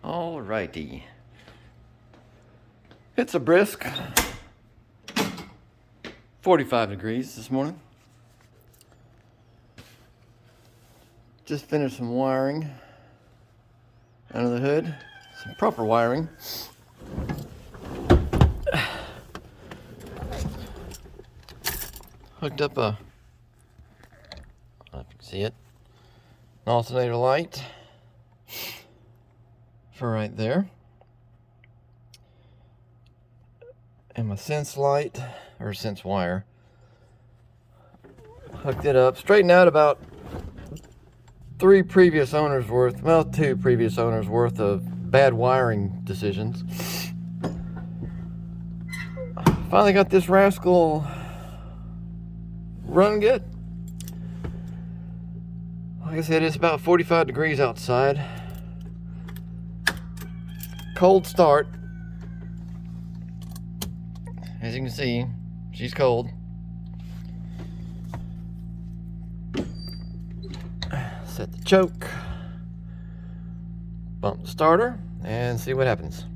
Alrighty. It's a brisk 45 degrees this morning. Just finished some wiring under the hood. Some proper wiring. Hooked up a, I don't know if you can see it, an alternator light for right there. And my sense light, or sense wire. Hooked it up, straightened out about two previous owners worth of bad wiring decisions. Finally got this rascal running good. Like I said, it's about 45 degrees outside. Cold start. As you can see, she's cold. Set the choke, bump the starter, and see what happens.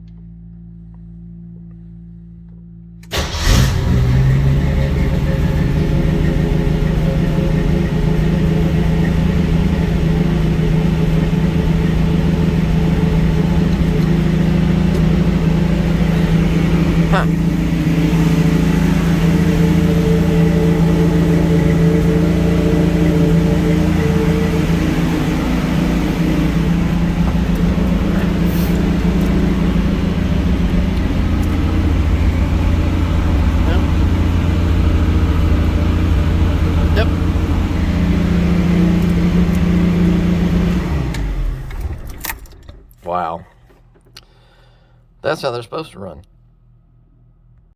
Huh. Yep. Wow. That's how they're supposed to run.